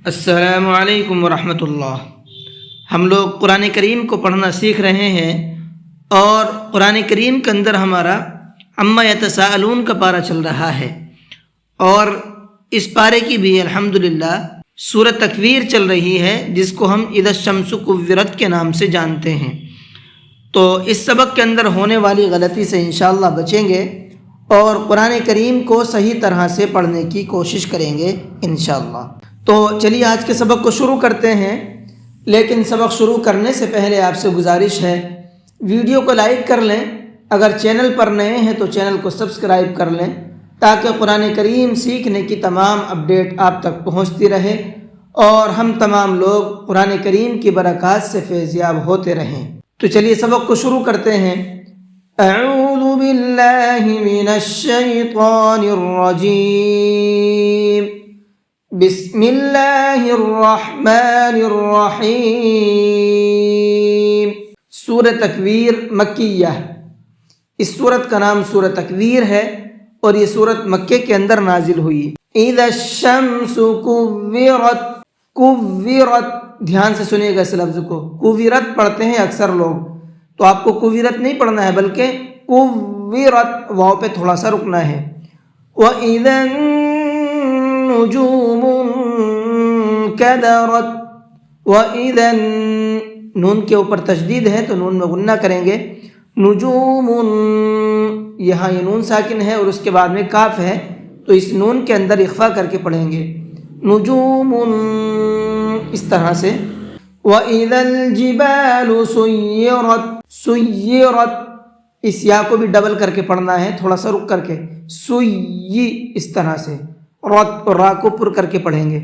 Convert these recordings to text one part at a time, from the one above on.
السلام علیکم ورحمۃ اللہ۔ ہم لوگ قرآن کریم کو پڑھنا سیکھ رہے ہیں اور قرآن کریم کے اندر ہمارا عما یتساءلون کا پارہ چل رہا ہے، اور اس پارے کی بھی الحمدللہ سورہ تکویر چل رہی ہے، جس کو ہم اذا الشمس کورت کے نام سے جانتے ہیں۔ تو اس سبق کے اندر ہونے والی غلطی سے انشاءاللہ بچیں گے اور قرآن کریم کو صحیح طرح سے پڑھنے کی کوشش کریں گے انشاءاللہ۔ تو چلیے آج کے سبق کو شروع کرتے ہیں، لیکن سبق شروع کرنے سے پہلے آپ سے گزارش ہے ویڈیو کو لائک کر لیں، اگر چینل پر نئے ہیں تو چینل کو سبسکرائب کر لیں تاکہ قرآن کریم سیکھنے کی تمام اپڈیٹ آپ تک پہنچتی رہے اور ہم تمام لوگ قرآن کریم کی برکات سے فیض یاب ہوتے رہیں۔ تو چلیے سبق کو شروع کرتے ہیں۔ اعوذ باللہ من الشیطان الرجیم، بسم اللہ الرحمن الرحیم۔ سورہ تکویر مکیہ، اس سورت کا نام سورہ تکویر ہے اور یہ سورت مکے کے اندر نازل ہوئی۔ اذا الشمس کورت، کورت، دھیان سے سنیے گا اس لفظ کو، کورت پڑھتے ہیں اکثر لوگ، تو آپ کو کورت نہیں پڑھنا ہے بلکہ کورت، واو پہ تھوڑا سا رکنا ہے۔ وَإِذَا النُّجُومُ انكدرت، وَإِذَا نون کے اوپر تشدید ہے تو نون میں غنہ کریں گے۔ نجوم، یہاں یہ نون ساکن ہے اور اس کے بعد میں کاف ہے، تو اس نون کے اندر اخفا کر کے پڑھیں گے، نجوم، اس طرح سے۔ وَإِذَا الْجِبَالُ سُيِّرَتْ، سُيِّرَتْ، اس یا کو بھی ڈبل کر کے پڑھنا ہے، تھوڑا سا رک کر کے، سُيِّ، اس طرح سے، رت اور را کو پر کر کے پڑھیں گے۔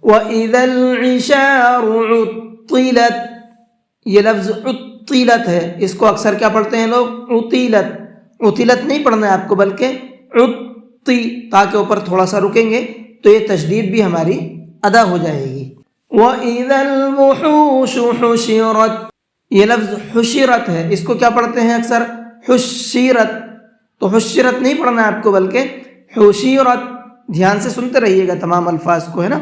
وَإِذَا الْعِشَارُ عُطِّلَتْ، یہ لفظ عطلت ہے، اس کو اکثر کیا پڑھتے ہیں لوگ؟ عطلت، عطلت نہیں پڑھنا ہے آپ کو بلکہ عطی، تاکہ اوپر تھوڑا سا رکیں گے تو یہ تشدید بھی ہماری ادا ہو جائے گی۔ وَإِذَا الْوُحُوشُ حُشِرَتْ، یہ لفظ حشرت ہے، اس کو کیا پڑھتے ہیں اکثر؟ حشرت، تو حشرت نہیں پڑھنا ہے آپ کو بلکہ حشرت، دھیان سے سنتے رہیے گا تمام الفاظ کو، ہے نا۔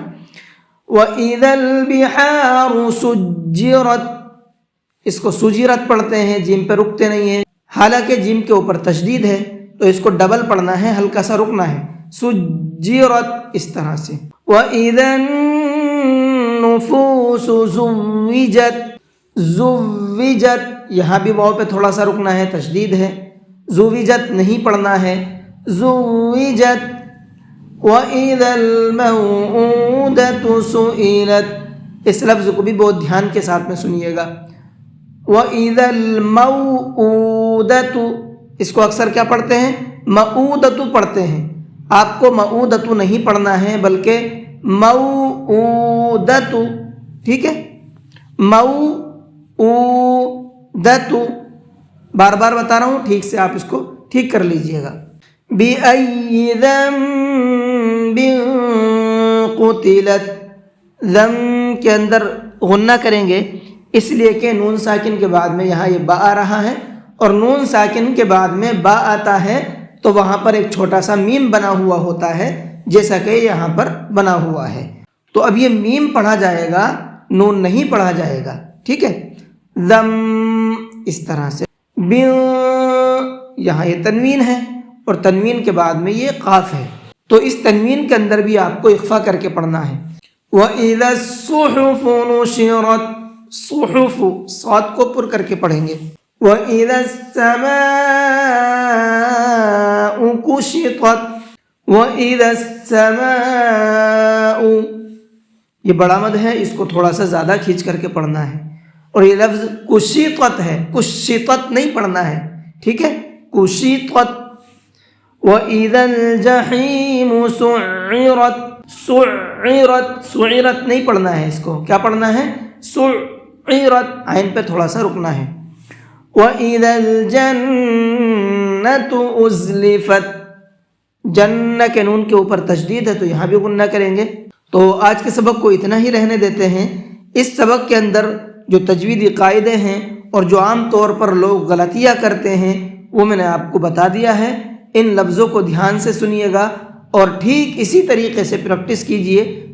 وَإِذَا الْبِحَارُ سُجِّرَتْ، اس کو سجیرت پڑھتے ہیں، جیم پہ رکتے نہیں ہیں، حالانکہ جیم کے اوپر تشدید ہے تو اس کو ڈبل پڑھنا ہے، ہلکا سا رکنا ہے، سجیرت، اس طرح سے۔ وَإِذَا النُّفُوسُ زُوِّجَتْ، زُوِّجَتْ، یہاں بھی واو پہ تھوڑا سا رکنا ہے، تشدید ہے، زُوِّجَتْ نہیں پڑھنا ہے، زُوِّجَتْ۔ وَإِذَا الْمَوْءُودَةُ سُئِلَتْ، اس لفظ کو بھی بہت دھیان کے ساتھ میں سنیے گا۔ وَإِذَا الْمَوْءُودَةُ، اس کو اکثر کیا پڑھتے ہیں؟ مؤودۃ پڑھتے ہیں، آپ کو مؤودۃ نہیں پڑھنا ہے بلکہ موءودۃ، ٹھیک ہے، موءودۃ، بار بار بتا رہا ہوں، ٹھیک سے آپ اس کو ٹھیک کر لیجئے گا۔ بِأَيِّ ذَنبٍ قُتِلَتْ، ذم کے اندر غنہ کریں گے، اس لیے کہ نون ساکن کے بعد میں یہاں یہ با آ رہا ہے اور نون ساکن کے بعد میں با آتا ہے تو وہاں پر ایک چھوٹا سا میم بنا ہوا ہوتا ہے، جیسا کہ یہاں پر بنا ہوا ہے، تو اب یہ میم پڑھا جائے گا، نون نہیں پڑھا جائے گا، ٹھیک ہے، ذم، اس طرح سے۔ یہاں یہ تنوین ہے اور تنوین کے بعد میں یہ قاف ہے، تو اس تنوین کے اندر بھی آپ کو اخفا کر کے پڑھنا ہے۔ وَإِذَا الصُّحُفُ نُشِرَتْ، صحف، صاد کو پر کر کے پڑھیں گے۔ وَإِذَا السَّمَاءُ كُشِطَتْ، وَإِذَا السَّمَاءُ، یہ بڑا مد ہے، اس کو تھوڑا سا زیادہ کھینچ کر کے پڑھنا ہے، اور یہ لفظ کشطت ہے، کشطت نہیں پڑھنا ہے، ٹھیک ہے، کشطت۔ وَإِذَا الْجَحِيمُ سُعِّرَتْ، سُعِّرَتْ، سُعِّرَتْ نہیں پڑھنا ہے، اس کو کیا پڑھنا ہے؟ سُعِّرَتْ، عین پہ تھوڑا سا رکنا ہے۔ وَإِذَا الْجَنَّةُ أُزْلِفَتْ، جنہ کے نون کے اوپر تشدید ہے تو یہاں بھی غنہ کریں گے۔ تو آج کے سبق کو اتنا ہی رہنے دیتے ہیں۔ اس سبق کے اندر جو تجویدی قاعدے ہیں اور جو عام طور پر لوگ غلطیاں کرتے ہیں وہ میں نے آپ کو بتا دیا ہے، ان لفظوں کو دھیان سے سنیے گا اور ٹھیک اسی طریقے سے پریکٹس کیجئے